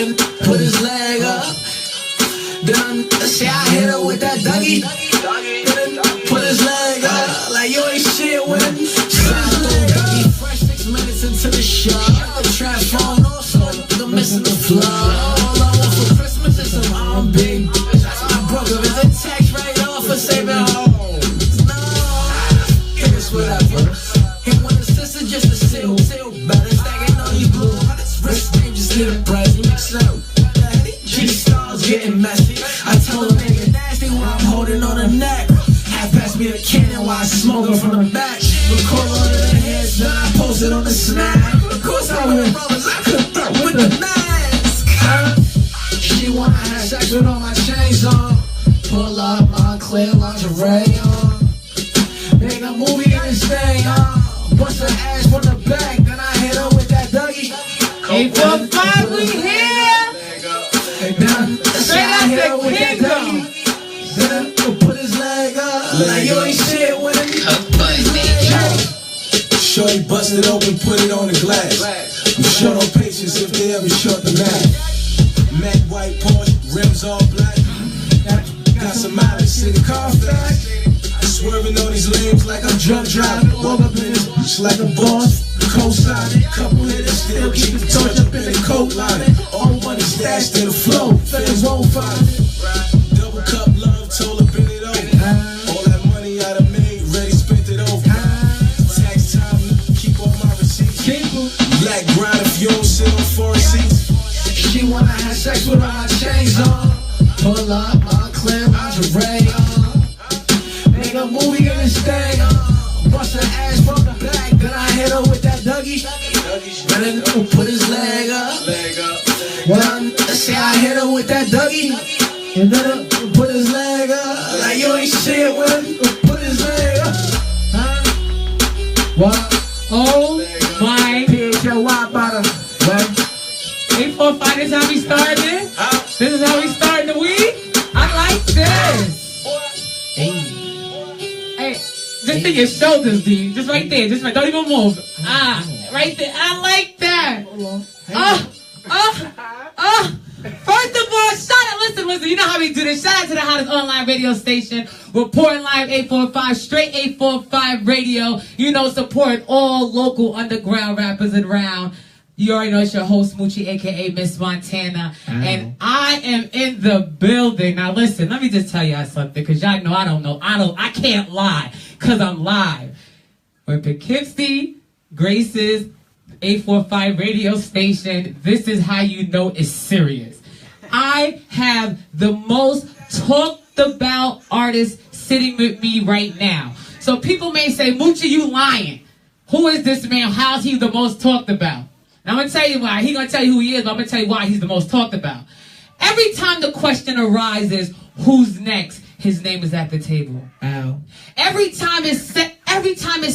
Then put his leg up. Then say I hit her with that Dougie. Then put his leg up. Like you ain't shit with him. Fresh 6 minutes into the show. The trap phone also. I'm missing the flow. All I want for Christmas is some R&B. I broke up his text right off for saving homes. No, it's whatever. He want his sister just to seal better. Stacking all these blue hearts. Wrist game just get a present. So G-Stars getting messy. I tell a nigga nasty when I'm holding on the neck. Half pass me the cannon while I smoke her from the back. Record on the heads, then I post it on the snap. Of course I win, brothers, I could throw with the mask. She wanna have sex with all my chains on. Pull up on clear lingerie on. Make a movie and stay on. Bust her ass from the back, then I hit her with that Dougie. 845, we here. Straight out the kingdom. Then put his leg up. Like you ain't shit with him. Shorty busted open, put it on the glass. I'm short on patience if they ever short the math. Matte white Porsche, rims all black. Got some mileage in the car fast. Swerving on these lanes like I'm drunk driving. Woke up in this bitch like a boss. Co-signing, couple hitters, still keep the torch up in the coat lining. All money stashed in the flow, fans won't find it. Double cup love, told her bend it over. All that money I done made, ready spent it over. Tax time, keep all my receipts. Black grind if you don't sit on 4 seats. She wanna have sex with all my chains on. Pull up on clear lingerie on. Make a movie and stay on. Bust her ass from the back, then I hit her with that Dougie. Then put his leg up. Then say I hit her with that Dougie. And then put his leg up. Like you ain't shit with him. Put his leg up. What? Oh my. PHLY bottom. What? 845, this is how we starting. This is how we starting the week. I like this. Hey, just in your shoulders, D. Just right there. Just right. Don't even move. Right there. I like that. First of all, shout out. Listen. You know how we do this. Shout out to the hottest online radio station. Reporting live 845, straight 845 radio. You know, support all local underground rappers around. You already know it's your host, Moochie, a.k.a. Miss Montana. And I am in the building. Now, listen, let me just tell y'all something, because y'all know I can't lie, because I'm live. When Poughkeepsie graces 845 radio station, this is how you know it's serious. I have the most talked about artist sitting with me right now. So people may say, Moochie, you lying. Who is this man? How's he the most talked about? Now, I'm going to tell you why. He's going to tell you who he is, but I'm going to tell you why he's the most talked about. Every time the question arises, who's next, his name is at the table. Ow. Every time it's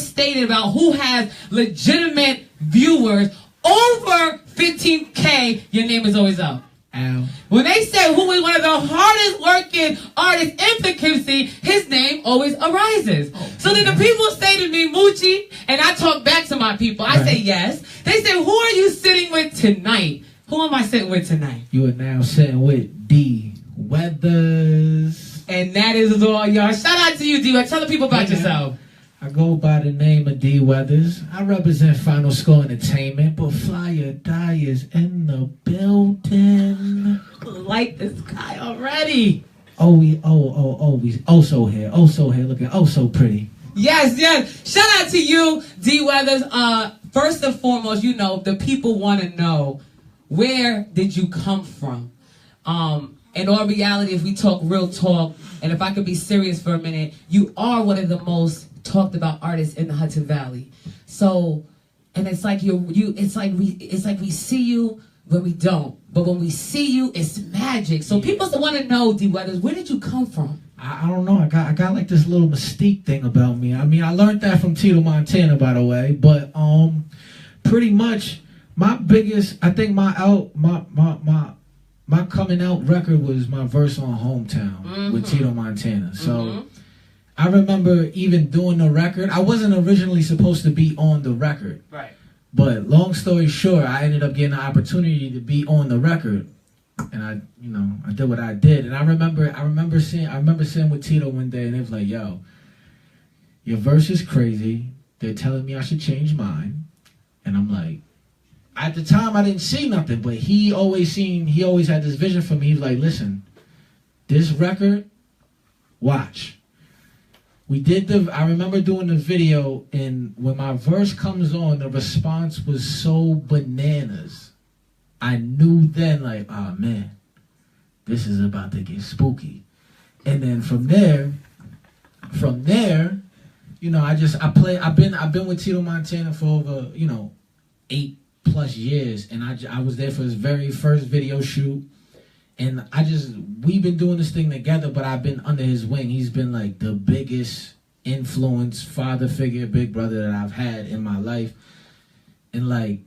stated about who has legitimate viewers over 15K, your name is always up. Ow. When they say who is one of the hardest working artists in Poughkeepsie, his name always arises. So then the people say to me, Moochie, and I talk back to my people. I say yes. They say, who are you sitting with tonight? Who am I sitting with tonight? You are now sitting with D. Weathers. And that is all, y'all. Shout out to you, D. Tell the people about yourself. I go by the name of D. Weathers. I represent Final Score Entertainment, but Fly or Die is in the building. Like this guy already. We so here. Looking so pretty. Yes. Shout out to you, D. Weathers. First and foremost, you know, the people want to know, where did you come from? In all reality, if we talk real talk, and if I could be serious for a minute, you are one of the most talked about artists in the Hudson Valley. So, and it's like it's like we see you when we don't, but when we see you, it's magic. So people want to know, D. Weathers, where did you come from? I don't know. I got like this little mystique thing about me. I mean, I learned that from Tito Montana, by the way. But pretty much my biggest, I think my coming out record was my verse on Hometown with Tito Montana. So I remember even doing the record. I wasn't originally supposed to be on the record. Right. But long story short, I ended up getting the opportunity to be on the record. and I did what I did. And I remember sitting with Tito one day, and it was like, yo, your verse is crazy. They're telling me I should change mine, and I'm like, at the time I didn't see nothing, but he always had this vision for me. He was like, listen, this record, watch. I remember doing the video, and when my verse comes on, the response was so bananas. I knew then, like, oh man, this is about to get spooky. And then from there, I've been with Tito Montana for over, 8+ years, and I was there for his very first video shoot. And we've been doing this thing together, but I've been under his wing. He's been like the biggest influence, father figure, big brother that I've had in my life. And like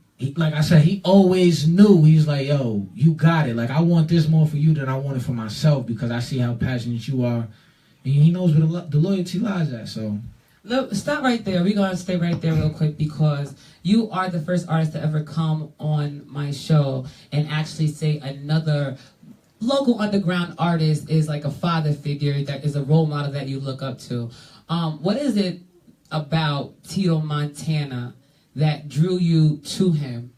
I said, he always knew. He's like, yo, you got it. Like, I want this more for you than I want it for myself, because I see how passionate you are. And he knows where the loyalty lies at, so. Look, stop right there. We're going to stay right there real quick, because you are the first artist to ever come on my show and actually say another local underground artist is like a father figure, that is a role model that you look up to. What is it about Tito Montana that drew you to him,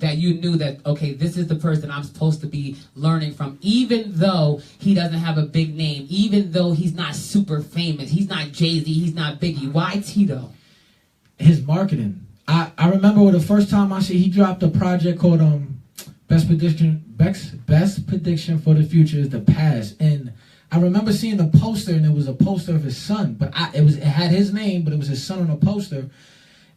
that you knew that, okay, this is the person I'm supposed to be learning from, even though he doesn't have a big name, even though he's not super famous, he's not Jay-Z, he's not Biggie? Why Tito? His marketing. I remember the first time he dropped a project called Best Prediction for the Future is the Past. And I remember seeing the poster, and it was a poster of his son, but it had his name, but it was his son on the poster.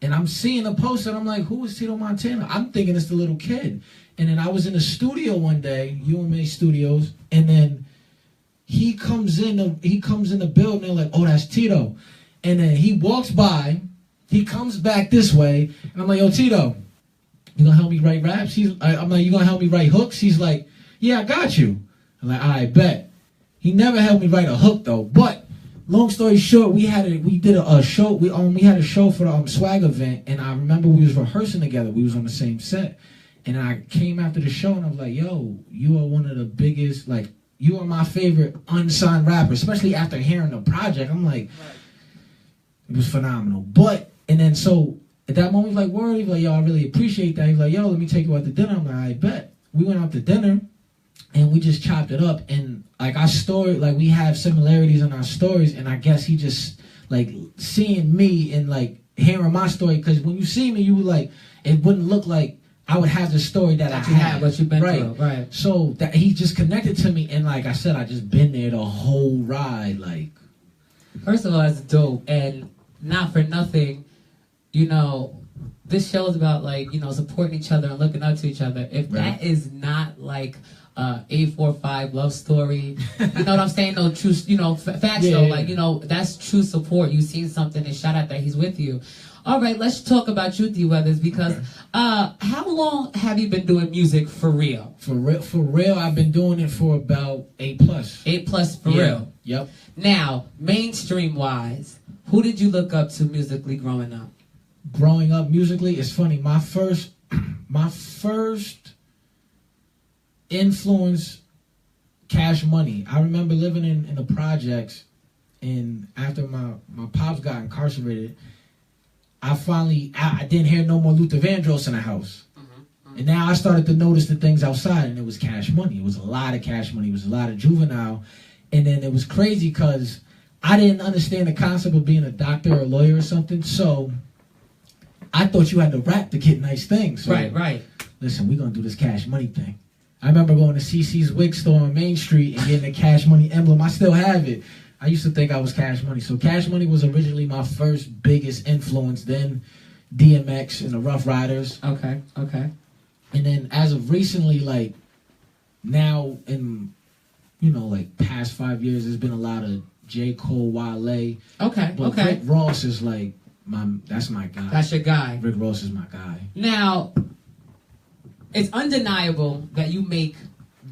And I'm seeing the poster, and I'm like, who is Tito Montana? I'm thinking it's the little kid. And then I was in the studio one day, UMA Studios, and then he comes in the building, and they're like, oh, that's Tito. And then he walks by, he comes back this way, and I'm like, yo, Tito, you gonna help me write raps? I'm like, you gonna help me write hooks? He's like, yeah, I got you. I'm like, all right, bet. He never helped me write a hook though. But long story short, we had a show for the swag event, and I remember we was rehearsing together. We was on the same set, and I came after the show, and I was like, yo, you are one of the biggest, like, you are my favorite unsigned rapper, especially after hearing the project. I'm like, it was phenomenal. And then so at that moment, he was like, word, he was like, yo, I really appreciate that. He was like, yo, let me take you out to dinner. I'm like, I bet. We went out to dinner, and we just chopped it up. And like we have similarities in our stories. And I guess he just, like, seeing me and like hearing my story, because when you see me, you were like, it wouldn't look like I would have the story that I had. What you've been through, right? So that he just connected to me, and like I said, I just been there the whole ride. Like, first of all, that's dope, and not for nothing. This show is about, like, supporting each other and looking up to each other. If that is not like 845 love story, you know what I'm saying? No true, factual. Like, that's true support. You seen something and shout out that he's with you. All right, let's talk about you, D Weathers, because how long have you been doing music for real? For real, I've been doing it for about 8+. 8+ for real. Yep. Now, mainstream wise, who did you look up to musically growing up? Growing up musically, it's funny. My first influence, Cash Money. I remember living in the projects, and after my pops got incarcerated, I didn't hear no more Luther Vandross in the house. And now I started to notice the things outside, and it was Cash Money. It was a lot of Cash Money. It was a lot of Juvenile. And then it was crazy because I didn't understand the concept of being a doctor or a lawyer or something. So I thought you had to rap to get nice things. So, right. Listen, we're going to do this Cash Money thing. I remember going to CC's wig store on Main Street and getting a Cash Money emblem. I still have it. I used to think I was Cash Money. So Cash Money was originally my first biggest influence. Then DMX and the Rough Riders. Okay. And then as of recently, like, now in, like, past 5 years, there's been a lot of J. Cole, Wale. Okay. Rick Ross is like, that's my guy. That's your guy. Rick Ross is my guy. Now, it's undeniable that you make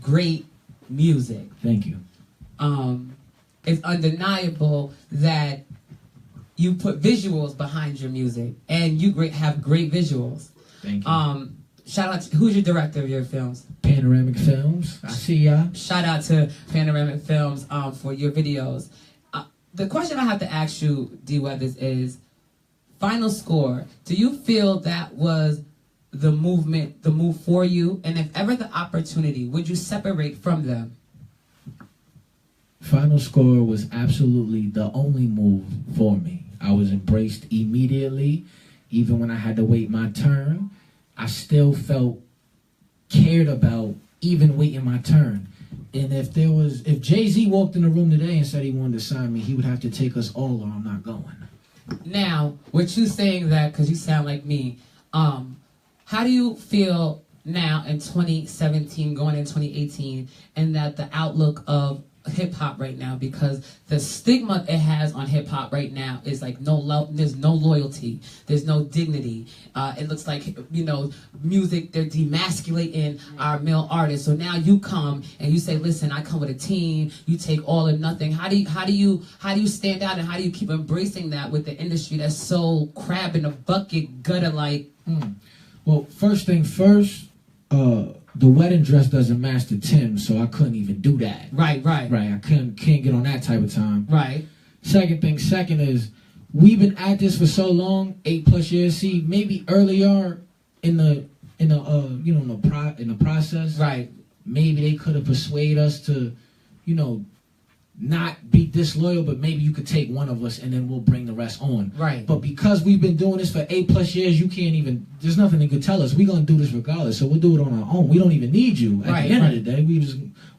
great music. Thank you. It's undeniable that you put visuals behind your music, and you have great visuals. Thank you. shout out to, who's your director of your films? Panoramic Films. I see ya. Shout out to Panoramic Films for your videos. The question I have to ask you, D. Weathers, is Final Score. Do you feel that was the move for you? And if ever the opportunity, would you separate from them? Final Score was absolutely the only move for me. I was embraced immediately. Even when I had to wait my turn, I still felt cared about even waiting my turn. And if Jay-Z walked in the room today and said he wanted to sign me, he would have to take us all or I'm not going. Now, with you saying that, because you sound like me, how do you feel now in 2017, going in 2018, and that the outlook of hip-hop right now, because the stigma it has on hip-hop right now is like no love, there's no loyalty, there's no dignity. It looks like, you know, music, they're demasculating our male artists. So now you come and you say, listen, I come with a team, you take all or nothing. How do you stand out, and how do you keep embracing that with the industry that's so crab in a bucket, gutter like? Well, first thing first, the wedding dress doesn't match the Tim, so I couldn't even do that. Right. I can't get on that type of time. Right. Second is, we've been at this for so long, 8+ years. See, maybe earlier in the process, right? Maybe they could have persuaded us to, you know, not be disloyal, but maybe you could take one of us and then we'll bring the rest on. Right. But because we've been doing this for 8+ years, you can't even, there's nothing they could tell us. We're going to do this regardless, so we'll do it on our own. We don't even need you. At the end of the day,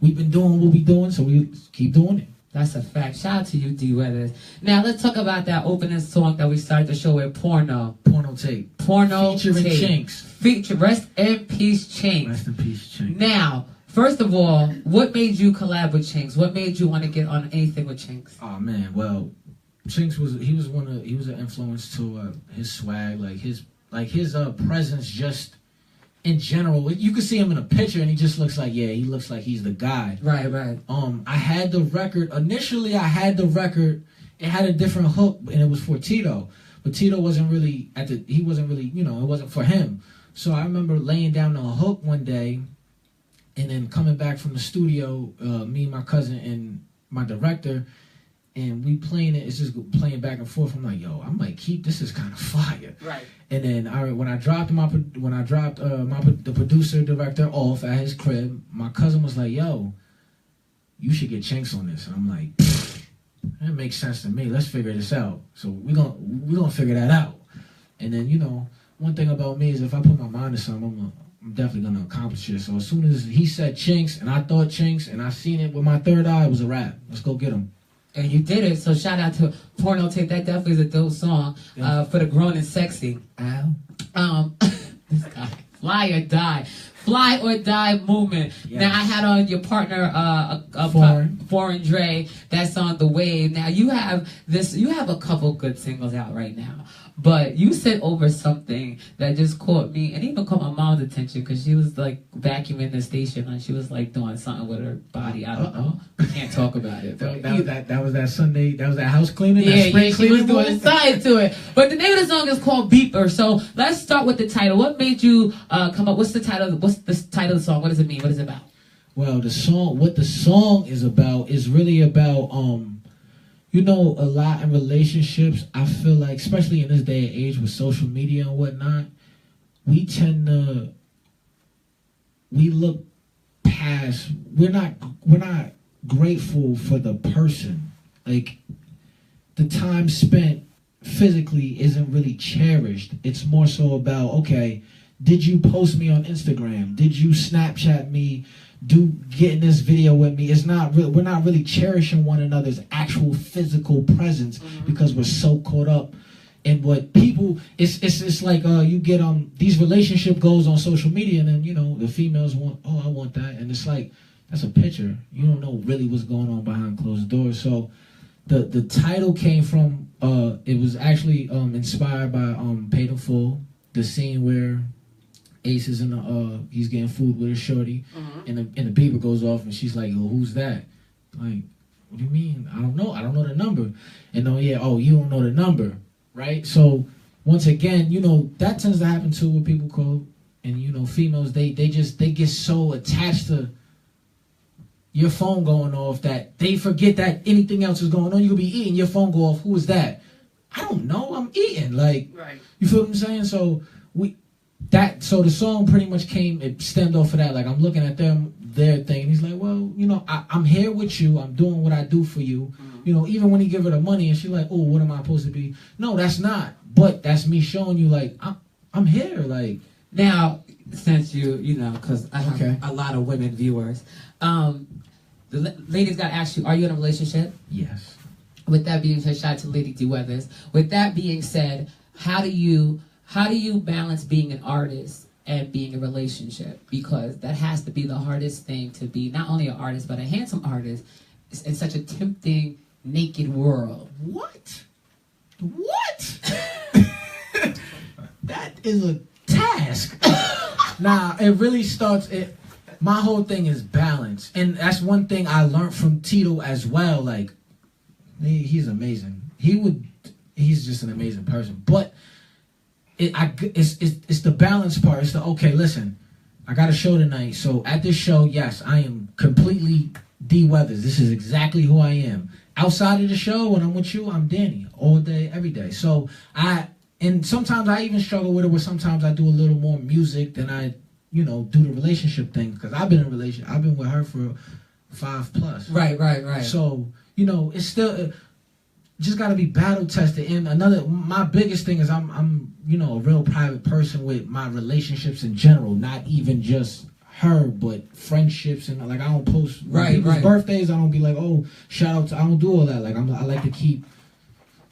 we've been doing what we're doing, so we keep doing it. That's a fact. Shout out to you, D. Weathers. Now, let's talk about that opening song that we started the show with, Porno. Porno Tape. Featuring Chinks. Rest in peace, Chinks. Rest in peace, Chinks. Now, first of all, what made you collab with Chinks? What made you want to get on anything with Chinks? Oh man, well, Chinks was an influence to his swag, his presence just in general. You could see him in a picture and he just looks like he's the guy. Right. I had the record initially. It had a different hook and it was for Tito, but Tito wasn't really it wasn't for him. So I remember laying down a hook one day. And then coming back from the studio, me and my cousin and my director, and we playing it. It's just playing back and forth. I'm like, yo, I might keep this. Is kind of fire. Right. And then when I dropped the producer director off at his crib, my cousin was like, yo, you should get Chinks on this. And I'm like, that makes sense to me. Let's figure this out. So we're gonna figure that out. And then one thing about me is if I put my mind to something, I'm definitely going to accomplish it. So as soon as he said Chinks, and I thought Chinks, and I seen it with my third eye, it was a wrap. Let's go get him. And you did it. So shout out to Porno Tape. That definitely is a dope song for the grown and sexy. Ow. This guy. Fly or die movement. Yes. Now I had on your partner, Foreign Dre. That song, The Wave. Now you have a couple good singles out right now. But you sent over something that just caught me and even caught my mom's attention because she was like vacuuming the station and she was like doing something with her body. I don't know. We can't talk about it. But that was that Sunday. That was that house cleaning. Yeah, she was doing something to it. But the name of the song is called Beeper. So let's start with the title. What made you come up? What's the title? What's the title of the song? What does it mean? What is it about? Well, what the song is about is really about a lot in relationships, I feel like, especially in this day and age with social media and whatnot, we look past, we're not grateful for the person. Like, the time spent physically isn't really cherished. It's more so about, okay, did you post me on Instagram? Did you Snapchat me? Getting this video with me. It's not real. We're not really cherishing one another's actual physical presence because we're so caught up in what people. It's like you get these relationship goals on social media, and then the females want. Oh, I want that, and it's like that's a picture. You don't know really what's going on behind closed doors. So the title came from. It was actually inspired by Paid in Full, the scene where Ace is he's getting food with his shorty, and the beeper goes off, and she's like, "Yo, who's that?" Like, what do you mean? I don't know the number. And you don't know the number, right? So once again, that tends to happen too with people call and you know, females, they get so attached to your phone going off that they forget that anything else is going on. You could be eating, your phone go off. Who is that? I don't know. I'm eating. Like, right. You feel what I'm saying? So the song pretty much it stemmed off of that. Like, I'm looking at their thing, and he's like, well, you know, I'm here with you. I'm doing what I do for you. Mm-hmm. You know, even when he give her the money, and she's like, oh, what am I supposed to be? No, that's not. But that's me showing you, like, I'm here. Like, now, since you know, because I have a lot of women viewers, the ladies got to ask you, are you in a relationship? Yes. With that being said, shout out to Lady D Weathers. With that being said, how do you balance being an artist and being in a relationship? Because that has to be the hardest thing to be, not only an artist, but a handsome artist in such a tempting, naked world. What? That is a task. Nah, it really starts. My whole thing is balance, and that's one thing I learned from Tito as well. Like, he's amazing. He's just an amazing person. But it's the balance part. It's okay. Listen, I got a show tonight, so at this show, yes, I am completely D Weathers. This is exactly who I am. Outside of the show, when I'm with you, I'm Danny all day, every day. So and sometimes I even struggle with it, where sometimes I do a little more music than I, you know, do the relationship thing, because I've been in a relationship. I've been with her for 5+. Right. So, you know, it's still just got to be battle tested. And my biggest thing is I'm you know, a real private person with my relationships in general, not even just her, but friendships, and like, I don't post people's birthdays. I don't be like, oh, shout out to. I don't do all that. Like, I like to keep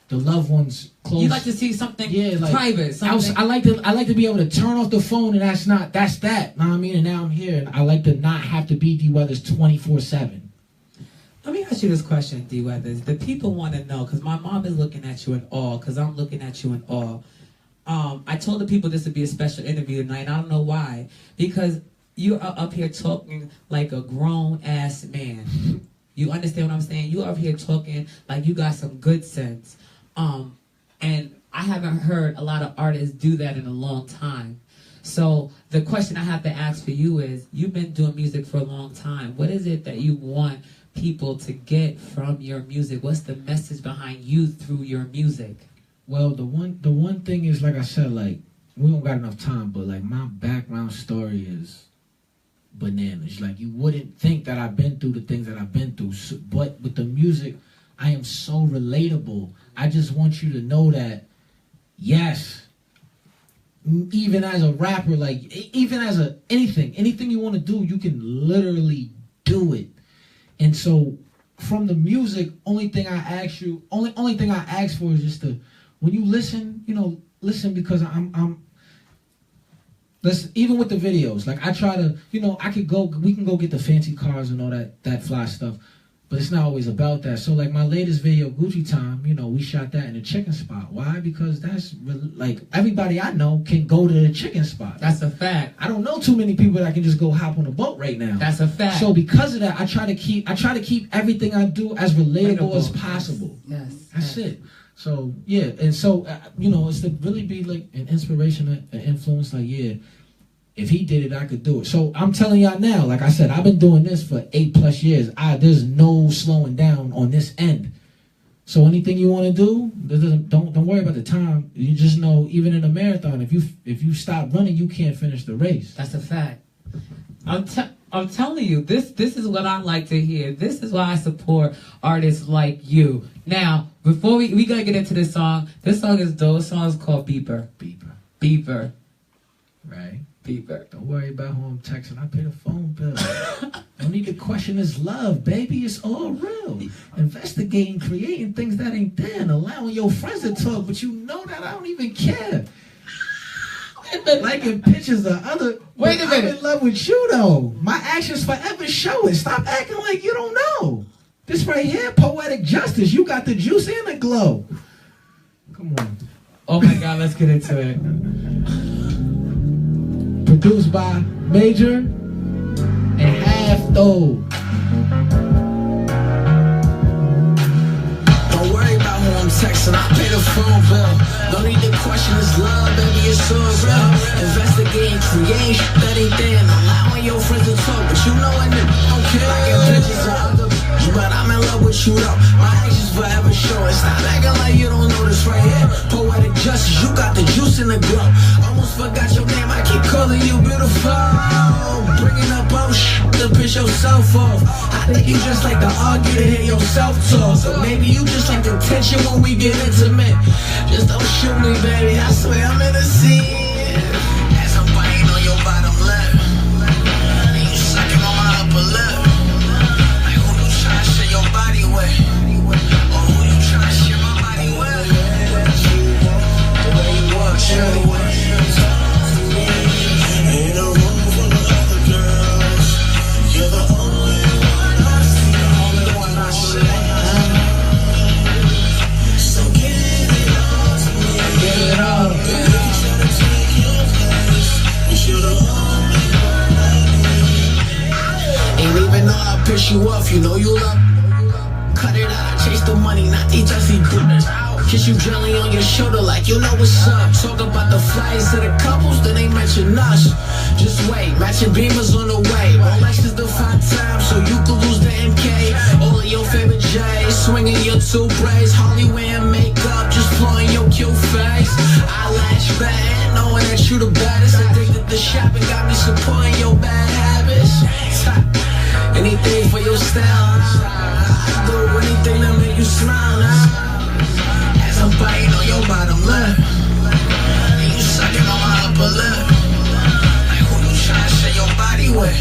the loved ones close. You like to see something private. Something. I like to be able to turn off the phone, and that's that. Know what I mean? And now I'm here, and I like to not have to be D Weathers 24/7. Let me ask you this question, D Weathers. The people want to know, because my mom is looking at you in awe, because I'm looking at you in awe. I told the people this would be a special interview tonight, and I don't know why. Because you are up here talking like a grown-ass man. You understand what I'm saying? You are up here talking like you got some good sense. And I haven't heard a lot of artists do that in a long time. So the question I have to ask for you is, you've been doing music for a long time. What is it that you want people to get from your music? What's the message behind you through your music? Well, the one thing is, like I said, like, we don't got enough time, but like, my background story is bananas. Like, you wouldn't think that I've been through the things that I've been through, but with the music, I am so relatable. I just want you to know that, yes, even as a rapper, like, even as anything you want to do, you can literally do it. And so from the music, only thing I ask for is just to, when you listen, you know, listen, because listen, even with the videos, like, I try to, you know, we can go get the fancy cars and all that fly stuff, but it's not always about that. So, like, my latest video, Gucci Time, you know, we shot that in a chicken spot. Why? Because that's, like, everybody I know can go to the chicken spot. That's a fact. I don't know too many people that can just go hop on a boat right now. That's a fact. So because of that, I try to keep everything I do as relatable as possible. Yes. That's it. So, yeah, and so, you know, it's to really be, like, an inspiration, an influence, like, yeah, if he did it, I could do it. So I'm telling y'all now, like I said, I've been doing this for 8+ years. There's no slowing down on this end. So anything you want to do, don't worry about the time. You just know, even in a marathon, if you stop running, you can't finish the race. That's a fact. I'm telling you, this is what I like to hear. This is why I support artists like you. Now, before we gotta get into this song is dope. This song is called Beeper. Beeper. Right. Beeper. Don't worry about who I'm texting. I pay the phone bill. Don't need to question his love, baby. It's all real. Investigating, creating things that ain't there, and allowing your friends to talk, but you know that I don't even care. Liking pictures of other. Wait a minute. I'm in love with you, though. My actions forever show it. Stop acting like you don't know. This right here, poetic justice. You got the juice and the glow. Come on. Oh my God, let's get into it. Produced by Major and Half Though. Don't worry about who I'm texting. and I pay the phone bill. No need to question this love, baby, it's so real. Investigating, creation, that ain't there. Allowing your friends to talk, but you know I don't care. I get pictures of other, but I'm in love with you though. My actions forever show it. Stop acting like you don't know this right here. Poetic justice, you got the juice in the glow. Almost forgot your name, I keep calling you beautiful. Bringing up to piss yourself off. I think you just like to argue to hear yourself talk. So maybe you just like the tension when we get intimate. Just don't shoot me, baby, I swear I'm in the scene. As I'm biting on your bottom lip, and you sucking on my upper lip. Like who you trying to share your body with? Or who you trying to share my body with? The way you walk, shorty. Ain't no room for the other girls. You're the only one I see. The only one I see. So give it all to me. Give it all. Baby, try to take your place. You're the only one I need. Ain't even know I piss you off, you know you love. Cut it out, I chase the money, not these dusty goodness. Kiss you gently on your shoulder like you know what's up. Talk about the flights to the couples, then they mention us. Just wait, matching beamers on the way. Rolex is the 5 times, so you could lose the MK. All of your favorite J's, swinging your 2 braids. Hardly wearing makeup, just flowing your cute face. Eyelash band, knowing that you the baddest. Addicted to shopping, got me supporting your bad habits. Anything for your style, I do anything to make you smile now. As I'm biting on your bottom lip, and you sucking on my upper lip. Like who you trying to share your body with?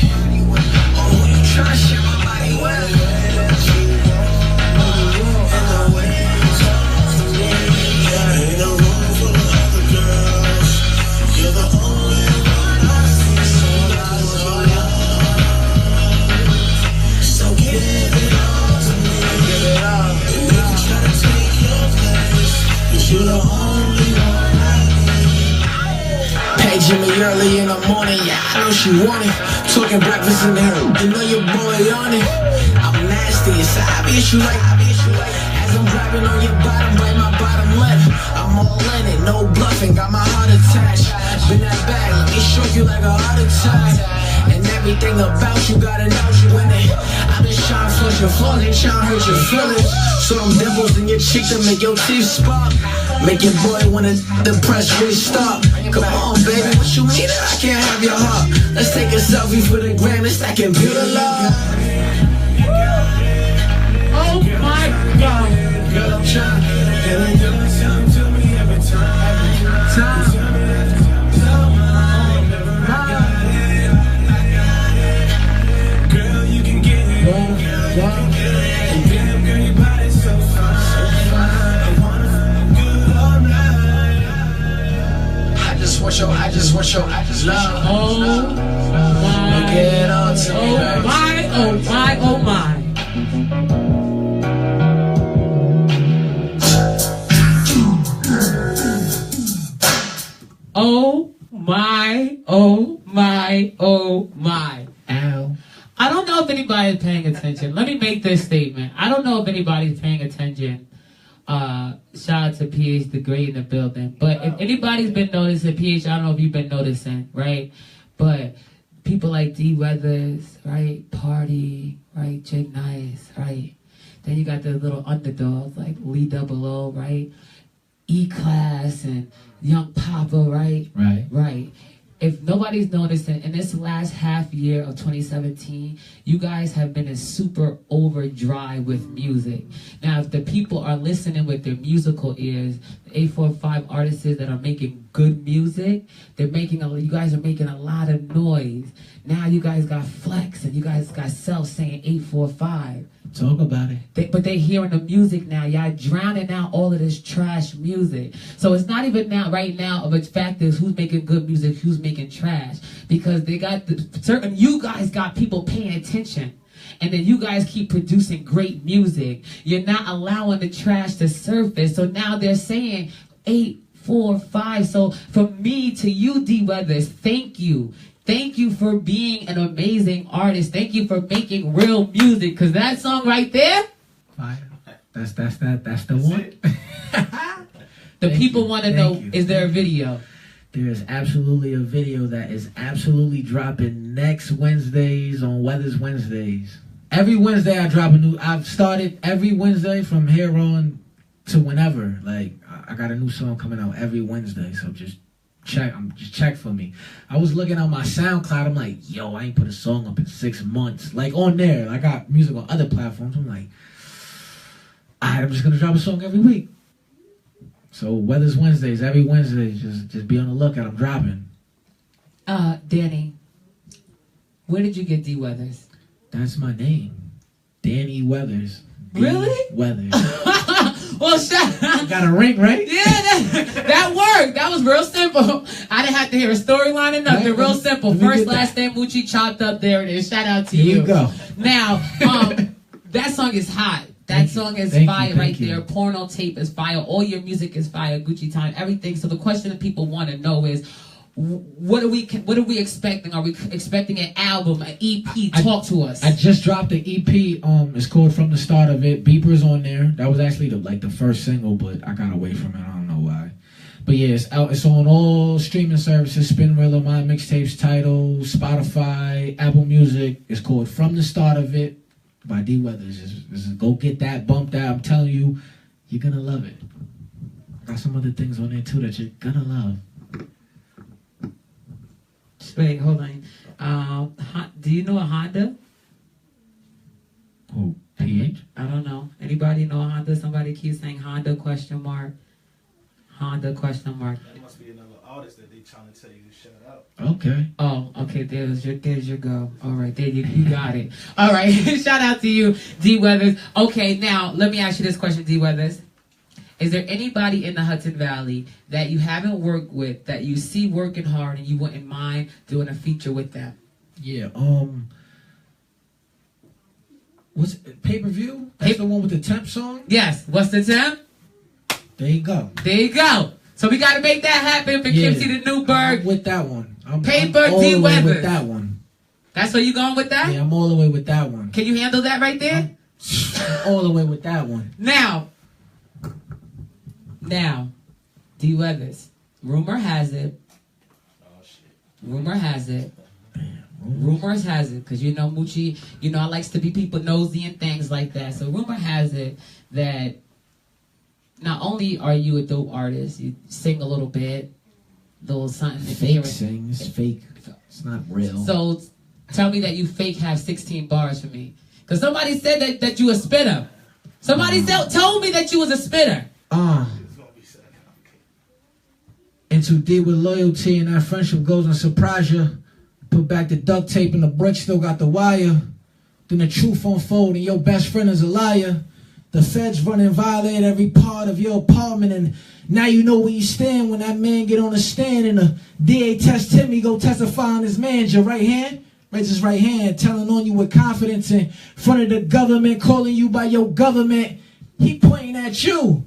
Or who you trying to share my body with? Ain't no room for the other girls. You're the only one I see. So give it all to me. Give it all. Baby, try to take your place. 'Cause you're the only one I need. Paging me early in the morning, yeah, I know she want it. Talking breakfast in there, you know your boy on it. I'm nasty, it's obvious you like. As I'm grabbing on your bottom, bite my bottom lip. I'm all in it, no bluffing, got my heart attached. Been that bag, let me show you like a heart attack. And everything about you, gotta know you in it. I'm just trying to flush your flaws, ain't trying to hurt your feelings. So them dimples in your cheek to make your teeth spark. Make your boy wanna depress restart. Come on, baby, what you mean that I can't have your heart? Let's take a selfie for the gram, it's that computer love. Oh my God. Girl, I'm trying to And then you're telling to me every time. Girl, you can get it. And damn, girl, your body's so fine. I wanna feel good all night. I just want your love. Oh my. Get on to me, Oh baby. my, oh my, oh my. Oh my, oh my, oh my. Ow. I don't know if anybody's paying attention. Let me make this statement. I don't know if anybody's paying attention. Shout out to PH the Great in the building. But if anybody's been noticing, PH, I don't know if you've been noticing, right? But people like D Weathers, right? Party, right? Jake Nice, right? Then you got the little underdogs like Lee Double O, right? E-Class and Young Papa, right? Right. Right. If nobody's noticing, in this last half year of 2017, you guys have been in super overdrive with music. Now, if the people are listening with their musical ears, the 845 artists that are making good music, you guys are making a lot of noise. Now you guys got Flex and you guys got Self saying 845. Talk about it. But they hearing the music now. Y'all drowning out all of this trash music. So it's not even now, right now, of a fact is who's making good music, who's making trash. Because they got you guys got people paying attention. And then you guys keep producing great music. You're not allowing the trash to surface. So now they're saying 845. So from me to you, D Weathers, thank you. Thank you for being an amazing artist. Thank you for making real music. Cause that song right there, Fire. That's the one. The people want to know, is there a video? There is absolutely a video that is absolutely dropping next Wednesdays on Weathers Wednesdays. Every Wednesday I drop a new. I've started every Wednesday from here on to whenever. Like I got a new song coming out every Wednesday, so just check for me. I was looking on my SoundCloud. I'm like, yo, I ain't put a song up in 6 months. Like on there, I got music on other platforms. I'm like, alright, I'm just gonna drop a song every week. So Weathers Wednesdays, every Wednesday, just be on the lookout. I'm dropping. Danny, where did you get D Weathers? That's my name, Danny Weathers. D. Really? Weathers. Well, shut. Got a ring, right? Yeah, that worked. That was real simple. I didn't have to hear a storyline or nothing. Real simple. First, last name, Moochie, chopped up. There it is. Shout out to you. Here you go. Now, that song is hot. That song is fire right there. Porno tape is fire. All your music is fire. Gucci Time, everything. So the question that people want to know is, what are we expecting? Are we expecting an album, an EP? Talk to us. I just dropped the EP. It's called From the Start of It. Beeper's on there. That was actually the first single, but I got away from it. I don't know why. But yeah, it's out. It's on all streaming services: Spinrilla, My Mixtapes, Tidal, Spotify, Apple Music. It's called From the Start of It by D Weathers. Just go get that, bump that. I'm telling you, you're gonna love it. Got some other things on there too that you're gonna love. Wait, hold on. Do you know a Honda? Oh, PH? I don't know. Anybody know a Honda? Somebody keeps saying Honda question mark. Honda question mark. That must be another artist that they trying to tell you to shut up. Okay. Oh, okay. There's your go. All right, there you got it. All right. Shout out to you, D Weathers. Okay, now let me ask you this question, D Weathers. Is there anybody in the Hudson Valley that you haven't worked with that you see working hard and you wouldn't mind doing a feature with them? Yeah. What's pay-per-view? That's the one with the temp song? Yes. What's the temp? There you go. There you go. So we got to make that happen for Poughkeepsie to Newburgh. I'm with that one. Paper I'm all D the way Weathers. with that one. That's where you going with that? Yeah, I'm all the way with that one. Can you handle that right there? I'm all the way with that one. Now, D Weathers. Rumor has it. Rumors has it, because you know Moochie, you know I likes to be people nosy and things like that. So rumor has it that not only are you a dope artist, you sing a little bit, little something. Fake sing, it's fake. It's not real. So tell me that you fake have 16 bars for me. Because somebody said that you a spitter. Somebody told me that you was a spitter. And to deal with loyalty and that friendship goes and surprise you. Put back the duct tape and the brick still got the wire. Then the truth unfold and your best friend is a liar. The feds run and violate every part of your apartment, and now you know where you stand when that man get on the stand and the DA test him, he go testify on his man. Your right hand, raise his right hand, telling on you with confidence in front of the government, calling you by your government. He pointing at you.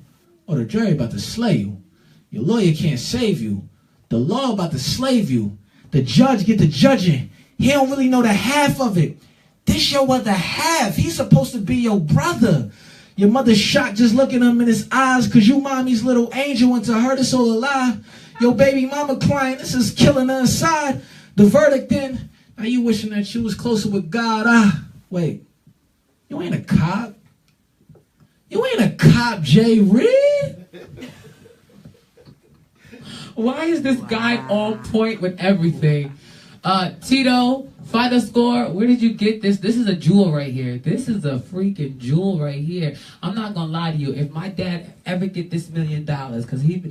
Oh, the jury about to slay you. Your lawyer can't save you. The law about to slave you. The judge get the judging. He don't really know the half of it. This your other half. He's supposed to be your brother. Your mother's shocked just looking him in his eyes because you mommy's little angel, and to her this all a lie. Your baby mama crying, this is killing her inside. The verdict then, now you wishing that you was closer with God. Wait, you ain't a cop? You ain't a cop, Jay Reed? Why is this guy on point with everything? Tito, Final Score, where did you get this? This is a jewel right here. This is a freaking jewel right here. I'm not gonna lie to you. If my dad ever get this $1 million, because he's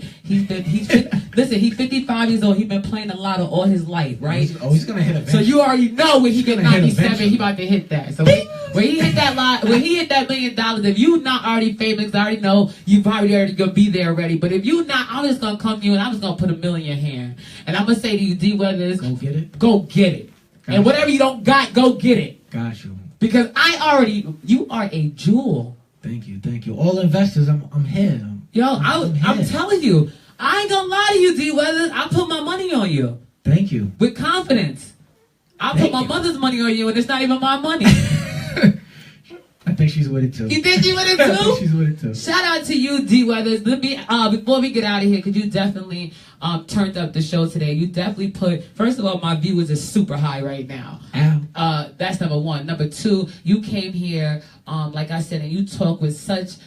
55 years old. He's been playing a lotto all his life, right? He's gonna hit a. So you already know when he get 97, he about to hit that. So when he hit that $1 million, if you not already famous, I already know you probably already gonna be there already. But if you not, I'm just gonna come to you and I'm just gonna put $1 million here, and I'm gonna say to you, D Weathers, go get it. Go get it. And whatever you don't got, go get it. Got you. Because you are a jewel. Thank you. All investors, I'm here. I'm telling you, I ain't gonna lie to you, D Weathers. I put my money on you. Thank you. With confidence. I put my mother's money on you, and it's not even my money. I think she's with it too. You think she's with it I think too? she's with it too. Shout out to you, D Weathers. Let me before we get out of here, because you definitely turned up the show today. You definitely put, first of all, my viewers is super high right now. Ow. That's number one. Number two, you came here, like I said, and you talk with such,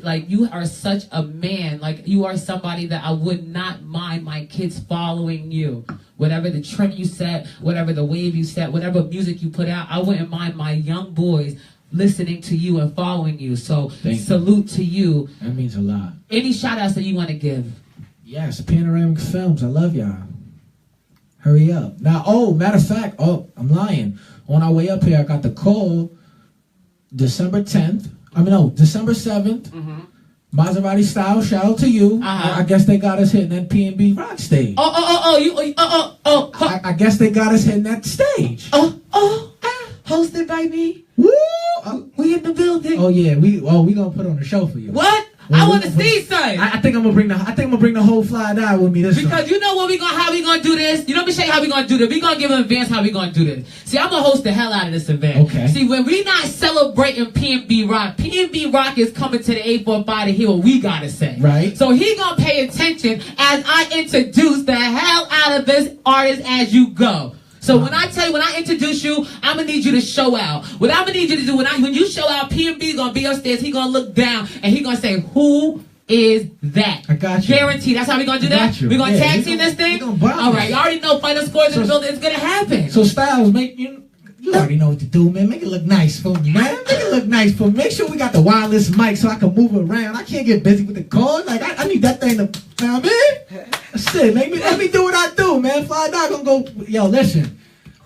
like, you are such a man. Like, you are somebody that I would not mind my kids following you. Whatever the trend you set, whatever the wave you set, whatever music you put out, I wouldn't mind my young boys listening to you and following you. So salute to you. That means a lot. Any shout outs that you want to give? Yes, Panoramic Films. I love y'all. Hurry up. Now, matter of fact, I'm lying. On our way up here, I got the call December 10th. December 7th. Mm-hmm. Maserati Style, shout out to you. I guess they got us hitting that P&B Rock stage. I guess they got us hitting that stage. Hosted by me. Woo! We in the building. Oh yeah, we gonna put on a show for you. What? I want to see something. I think I'm gonna bring the whole fly die with me this time. Because you know what how we gonna do this? You know, let me show you how we gonna do this. We gonna give an advance how we gonna do this. See, I'm gonna host the hell out of this event. Okay. See, when we not celebrating P&B Rock is coming to the 845 to hear what we gotta say. Right. So he gonna pay attention as I introduce the hell out of this artist as you go. So when I introduce you, I'm gonna need you to show out. What I'm gonna need you to do when you show out, P&B gonna be upstairs. He gonna look down and he gonna say, "Who is that?" I got you. Guaranteed. That's how we gonna do that. We gonna tag team this thing. All right. You already know Final Score in the building. It's gonna happen. So Styles, you already know what to do, man. Make it look nice for me, man. Make it look nice for me. Make sure we got the wireless mic so I can move it around. I can't get busy with the cord. Like I need that thing to. You know what I mean? That's it. Let me do what I do, man. Fly Dog gonna go. Yo, listen.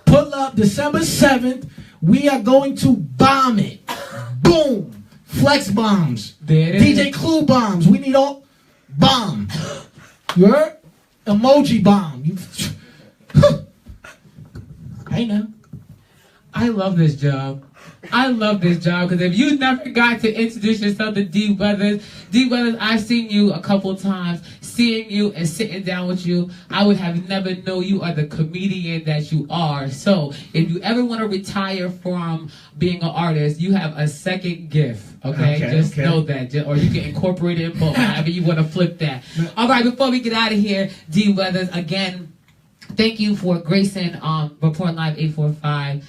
Pull up December 7th. We are going to bomb it. Boom. Flex bombs. DJ Clue bombs. We need all bomb. You heard? Emoji bomb. Hey now. I love this job. Because if you never got to introduce yourself to D Weathers, I've seen you a couple times. Seeing you and sitting down with you, I would have never known you are the comedian that you are. So if you ever want to retire from being an artist, you have a second gift. Okay? Just know that. Or you can incorporate it in both. However you want to flip that. All right, before we get out of here, D Weathers, again, thank you for gracing Report Live 845.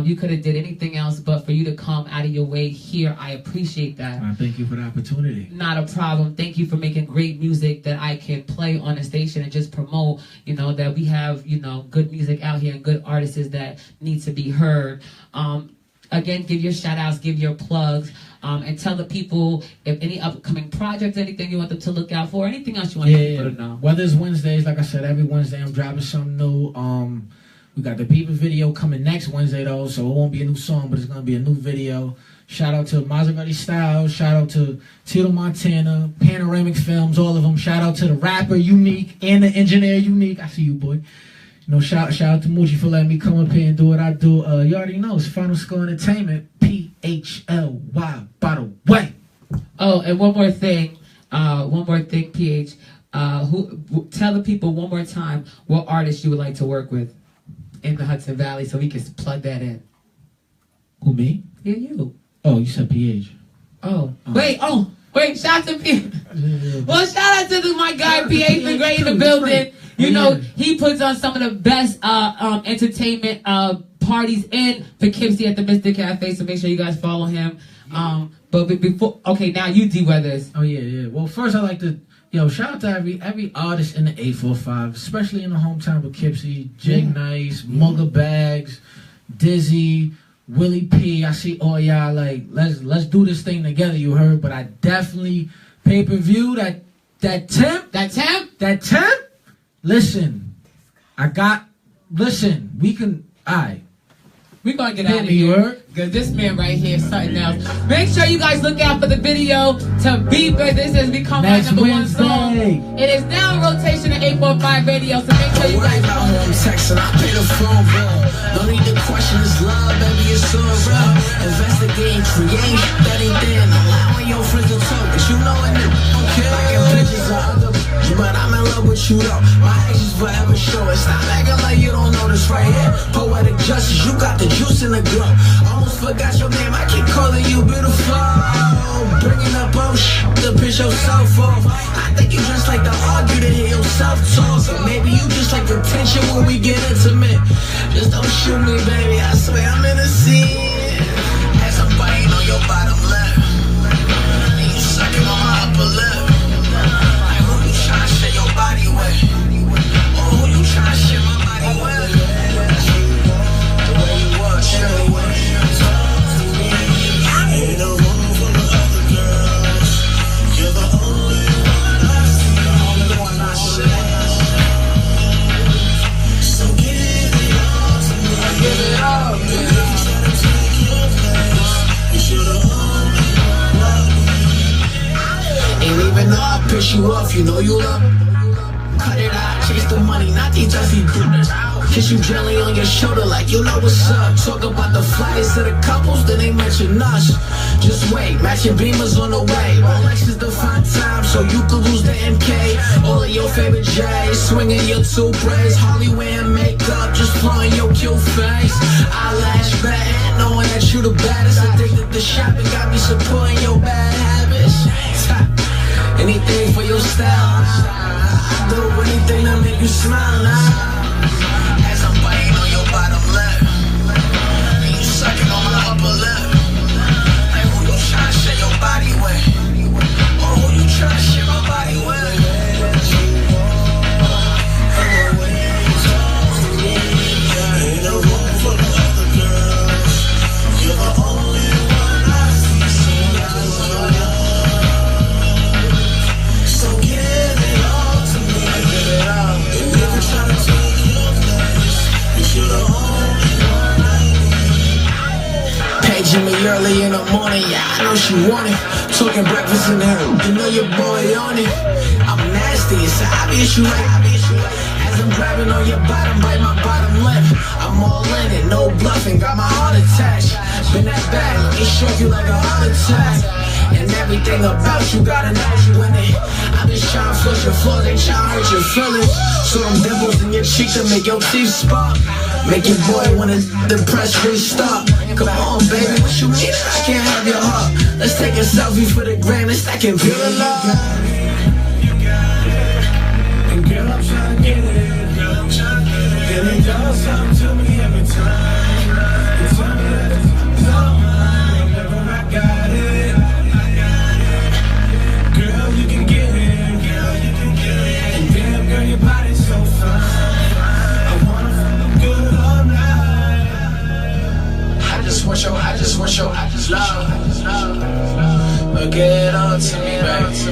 You could have did anything else, but for you to come out of your way here, I appreciate that. Thank you for the opportunity. Not a problem. Thank you for making great music that I can play on the station and just promote, that we have, good music out here and good artists that need to be heard. Again, give your shout outs, give your plugs, and tell the people if any upcoming projects, anything you want them to look out for, anything else you want people to know. Whether it's Wednesdays, like I said, every Wednesday I'm dropping something new. We got the Beaver video coming next Wednesday, though, so it won't be a new song, but it's going to be a new video. Shout out to Maserati Style. Shout out to Tito Montana, Panoramic Films, all of them. Shout out to the rapper Unique and the engineer Unique. I see you, boy. Shout out to Moochie for letting me come up here and do what I do. You already know, it's Final Score Entertainment, PHLY, by the way. Oh, and one more thing, PH. Tell the people one more time what artists you would like to work with in the Hudson Valley so we can plug that in. Who, me? Yeah, you. Oh, you said PH. Wait, shout out to PH. Well, shout out to my guy PH, the great in the building. He puts on some of the best entertainment parties in Poughkeepsie at the Mystic Cafe, so make sure you guys follow him. But before, now you D Weathers. Oh, yeah. Well, first I like to shout out to every artist in the 845, especially in the hometown of Poughkeepsie. Jig Nice, Mugga Bags, Dizzy, Willie P. I see all y'all like, let's do this thing together, you heard? But I definitely pay-per-view, that temp. Listen, we can, we're going to get out of here. Because this man right here is something else. Make sure you guys look out for the video to Beeper. This has become my number one song. It is now in rotation at 845 Radio, so make sure you guys follow him. Texting, I pay the phone bill. No need to question his love, baby, it's so real. Investigate, create, that ain't there. Allowing your friends to talk, but you know it. Okay, I got pictures of other, but I'm in love with you though. My actions forever show it. Stop acting like you don't know this right here. Poetic justice, you got the juice in the glow. Almost forgot your name, I keep calling you beautiful. yourself off. I think you just like to argue to hear yourself talk. Or maybe you just like the tension when we get intimate. Just don't shoot me, baby, I swear I'm in a scene. As I'm biting on your bottom lip, and you sucking on my upper lip. Like who you tryna share your body with? Or who you tryna share my body with? The way you was, surely was. Ain't no room for the other girls. You're the only one I see. The only one I see. So give it all to me. I give it all, man. Try to take your place. You're the only one I need. Ain't even though I piss you off, you know you love me. Cut it out, chase the money, not these dusty dudes. Kiss you gently on your shoulder like you know what's up. Talk about the flyers of the couples, then they mention us. Just wait, matching beamers on the way. Rolex is the fine time, so you could lose the MK. All of your favorite J's, swinging your two braids. Holly wearing makeup, just flowing your cute face. Eyelash batting, knowing that you the baddest. Addicted to shopping, got me supporting your bad habits. Anything for your style, I do anything to make you smile now. As I'm biting on your bottom lip, and you sucking on my upper lip. Like who you tryna share your body with? Or who you tryna share my body with? Ain't no room for the other girls. You're the only one I see. So give it all to me. I give it all. And never try to take your place. 'Cause you're the only one I need. Paging me early in the morning, yeah, I know she want it. Talking breakfast in there, you know your boy on it. I'm nasty, it's obvious you like. As I'm grabbing on your bottom, bite my bottom lip. I'm all in it, no bluffing, got my heart attached. Been that bad, let me shock you like a heart attack. And everything about you gotta know you in it. I'm just trying to flush your floor, they trying to hurt your feelings. So them dimples in your cheek to make your teeth spark. Make your boy wanna depress restart. Come on, baby, what you mean? I can't have your heart. Let's take a selfie for the gram and stack and feel love. And girl, I'm trying to get it. Girl, I'm trying to get it. And it does something to me every time. You tell me that it's all mine. Whenever I got it. Girl, you can get it. Girl, you can get it. And damn, girl, your body's so fine. I wanna feel good all night. I just want your love. Get on to me, baby.